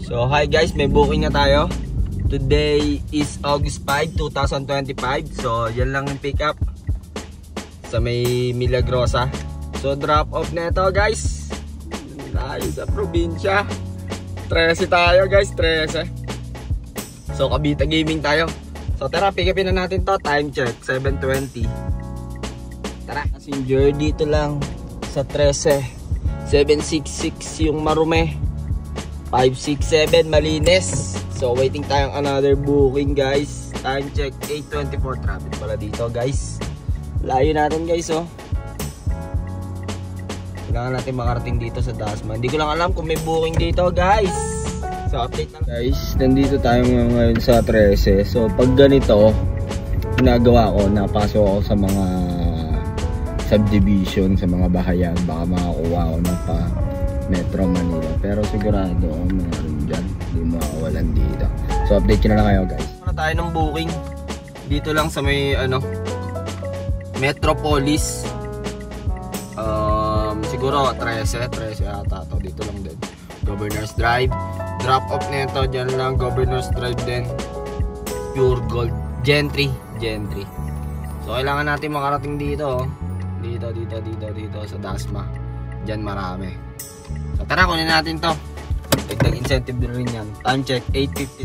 So hi guys, may booking na tayo. Today is August 5, 2025. So yan lang yung pick up sa may Milagrosa. So drop off na ito guys. Tayo sa probinsya. 13 tayo guys, 13. So Cavite Gaming tayo. So tara, pick upin na natin to. Time check, 7:20. Tara, passenger dito lang sa 13. 766 yung Marume. 567 Malinis. So waiting tayong another booking guys. Time check 8:24. Traffic pala dito guys. Layo natin guys oh. Kailangan natin makarating dito sa Dasma. Hindi ko lang alam kung may booking dito guys. So update lang guys. Nandito tayo ngayon sa 13. So pag ganito ginagawa ko, napasok ako sa mga subdivision, sa mga bahayan. Baka makakuha ako ng pa Metro Manila, pero sigurado meron dyan, hindi makawalan dito. So update ko na lang kayo guys. Muna tayo ng booking dito lang sa may Metropolis. Siguro 13 ata to, dito lang din. Governor's Drive. Drop off nito dyan lang, Governor's Drive din. Pure Gold Gentry. So kailangan natin makarating dito dito sa Dasma. Dyan marami. So tara, kunin natin to. Dagdag incentive din rin yan. Time check 8:50.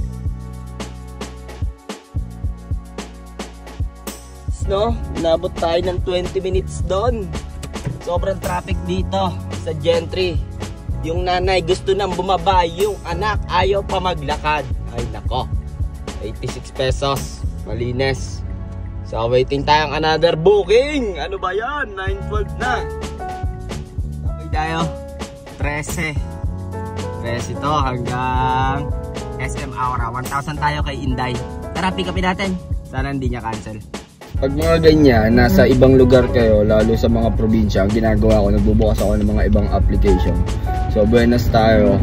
No, nabot tayo ng 20 minutes doon. Sobrang traffic dito sa Gentry. Yung nanay gusto nang bumaba, yung anak ayaw pa maglakad. Ay nako, 86 pesos Malinis. So waiting tayong another booking. Ano ba yan? 9:12 na. Okay tayo 13 to hanggang SM Aura. 1,000 tayo kay Inday. Tara, pick upin natin. Sana hindi niya cancel. Pag mga ganyan, nasa ibang lugar kayo, lalo sa mga probinsya, ang ginagawa ko, nagbubukas ako ng mga ibang application. So Buenos tayo,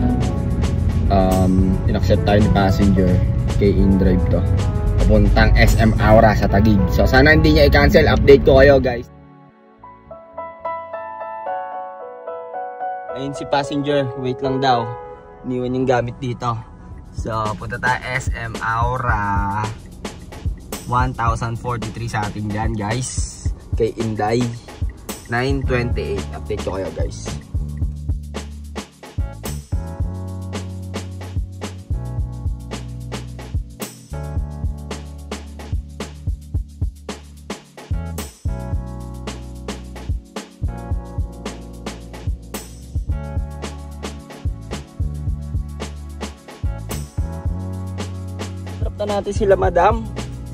in-accept tayo ni passenger kay InDrive to, papuntang SM Aura sa Taguig. So sana hindi niya i-cancel. Update ko kayo guys. Ayun si passenger, wait lang daw, iniwan yung gamit dito. So punta tayo SM Aura. 1,043 sa atin dyan guys, kay Inday. 9:28. Update ko kayo guys. Trap na natin sila madam.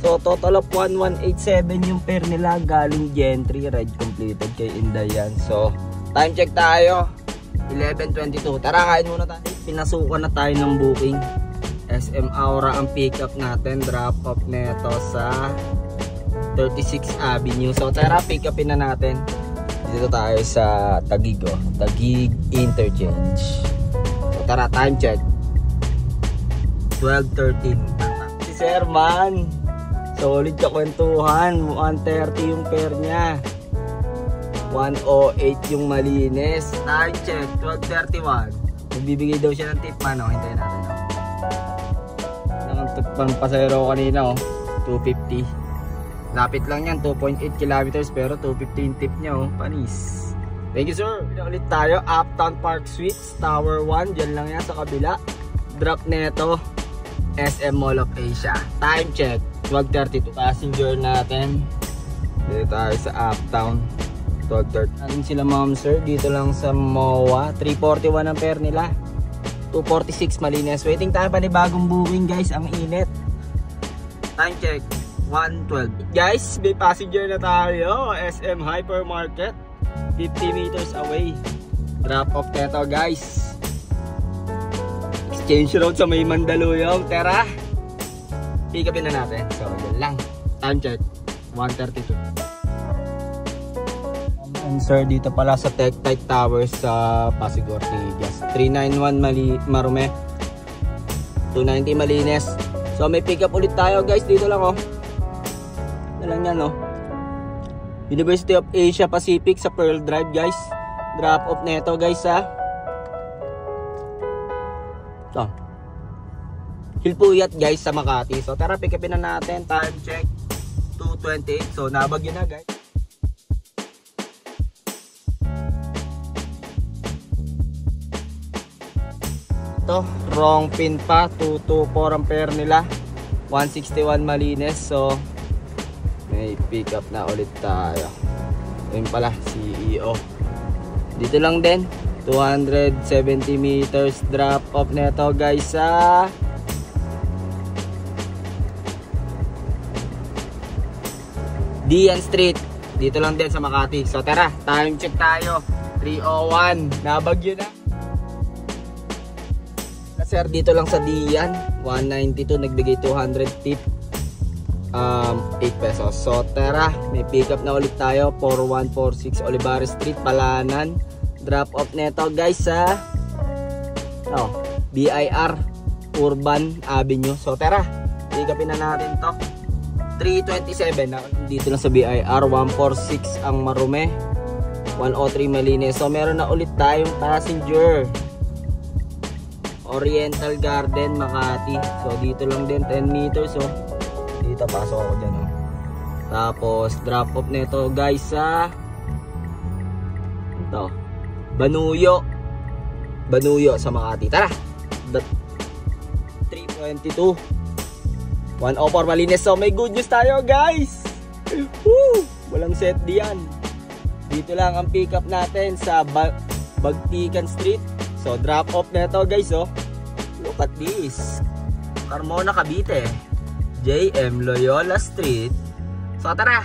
So total of 1187 yung pair nila galing Gentry, red completed kay Inday yan. So time check tayo 11:22. Tara, kain muna tayo. Pinasukan na tayo ng booking. SM Aura ang pick up natin. Drop off neto sa 36 Avenue. So tara, pick upin na natin. Dito tayo sa Taguig, Taguig Interchange. So tara, time check 12:13. Si Sir Man, solid ka kwentuhan. 130 yung pair niya, 108 yung Malinis. Time check 12:31. Magbibigay daw siya ng tip man. Hintayin natin. Ang tip pang pasahero kanina 250. Lapit lang yan, 2.8 kilometers, pero 250 yung tip niya panis. Thank you sir. Pila ulit tayo, Uptown Park Suites Tower 1. Dyan lang yan sa kabila. Drop neto SM Mall of Asia. Time check 12:32. Passenger natin dito tayo sa Uptown. 12:30 natin sila ma'am sir. Dito lang sa MOA. 341 ang pair nila. 246 Malinis. Waiting tayo pa ni bagong booking guys. Ang init. Time check 1:12. Guys, may passenger na tayo. SM Hypermarket, 50 meters away. Drop off neto guys. Exchange road sa may Mandaluyong. Tara, pick upin na natin. So yan lang. Time check 1:32. And sir, dito pala sa Tech-Tite Towers sa Pasig Ortigas. 391 Marume, 290 Malinis. So may pick up ulit tayo guys. Dito lang Ito lang yan University of Asia Pacific sa Pearl Drive guys. Drop off neto guys Hilpuyat guys sa Makati. So tara, pick upin na natin. Time check 2:28. So nabagyo na guys. Ito, wrong pin pa. 224 ampere nila. 161 malinis. So may pick up na ulit tayo. Ayun pala, CEO. Dito lang din. 270 meters drop off neto guys sa Dian Street. Dito lang din sa Makati. So tara, time check tayo. 3:01. Nabagyo na. Sir, dito lang sa Dian. 192. Nagbigay 200 tip. 8 pesos. So tara, may pick up na ulit tayo. 4146 Olivares Street, Palanan. Drop off neto guys sa BIR Urban Avenue. So tara, pick upin na natin to. 327 dito lang sa BIR. 146 ang Marume, 103 Malinis. So meron na ulit tayong passenger. Oriental Garden, Makati. So dito lang din 10 meters. So dito pasok ako dyan. Tapos drop off nito guys sa ito, Banuyo sa Makati. Tara, 322 104 Malinis. So may good news tayo guys. Woo! Walang set diyan. Dito lang ang pick up natin sa Bagtikan Street. So drop off nito guys. Look at this. Carmona, Cavite. JM Loyola Street. So tara,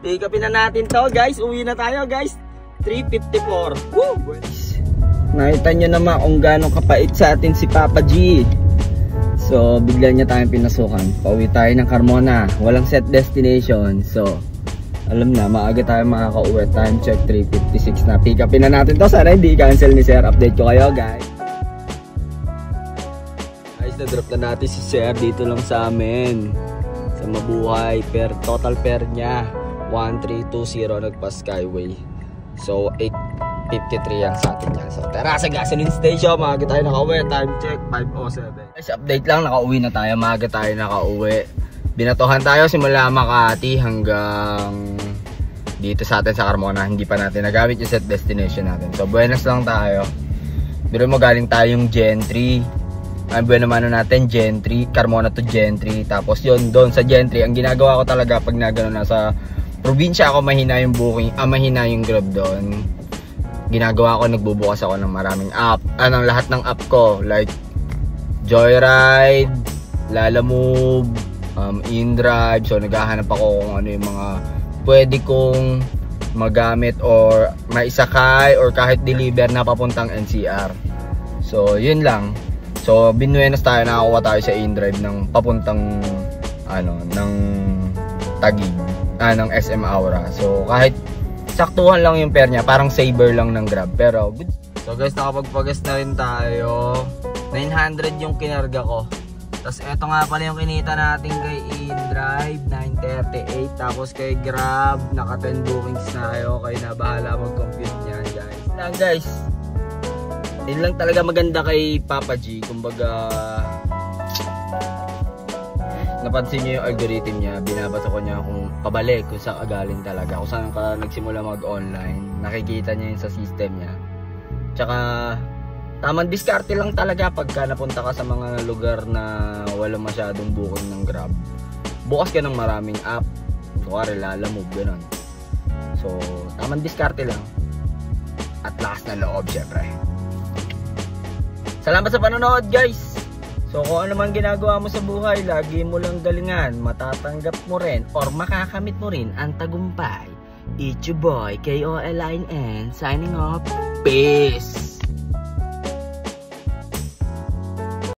pick upin na natin to guys. Uwi na tayo guys. 354. Woo! Nakita nyo naman kung gano'ng kapait sa atin si Papa G. So bigla niya tayong pinasukan. Pauwi tayo ng Carmona. Walang set destination. So alam na, maaga tayo makaka-uwi. Time check 3:56 na. Pick upin na natin to. Sana hindi cancel ni Sir. Update ko kayo guys. Guys, na-drop na natin si Sir dito lang sa amin sa Mabuhay. Total pair niya 1320 nagpa Skyway. So 853 ang sa atin yan. So tara sa gasoline station. Maaga tayo nakauwi. Time check 5:07. Guys, update lang. Nakauwi na tayo. Maaga tayo nakauwi. Binatohan tayo simula Makati hanggang dito sa atin sa Carmona. Hindi pa natin nagamit yung set destination natin. So buenas lang tayo. Pero mo galing tayong Gentry. Ang bueno mano natin Gentry, Carmona to Gentry. Tapos yun doon sa Gentry, ang ginagawa ko talaga pag nagano nasa probinsya ako, mahina yung booking, mahina yung Grab doon. Ginagawa ko, nagbubukas ako ng maraming app. Lahat ng app ko like Joyride, Lalamove, InDrive. So naghahanap ako kung ano yung mga pwede kong magamit or maisakay or kahit deliver na papuntang NCR. So yun lang. So binuenas tayo, nakakuha tayo sa InDrive ng papuntang ng Taguig, ng SM Aura. So kahit saktuhan lang yung pair niya, parang saver lang ng Grab, pero good. So guys, nakapagpagas na rin tayo. 900 yung kinarga ko. Tapos eto nga pala yung kinita natin kay InDrive, 938. Tapos kay Grab, naka 10 bookings na kayo. Kayo na bahala mag-compute niyan guys. Lang guys, yun lang talaga maganda kay Papa G. Kumbaga, napansin niyo yung algorithm niya. Binabato ko niya kung pabalik, kung saan galing talaga, kung saan ka nagsimula mag-online. Nakikita niya yun sa system niya. Tsaka tamang diskarte lang talaga pagka napunta ka sa mga lugar na wala masyadong booking ng Grab. Bukas ka ng maraming app, kuwari Lalamove, gano'n. So tamang diskarte lang at lakas na loob syempre. Salamat sa panonood guys. So kung ano man ginagawa mo sa buhay, lagi mo lang galingan, matatanggap mo rin or makakamit mo rin ang tagumpay. It's your boy KOLIN signing off. Peace.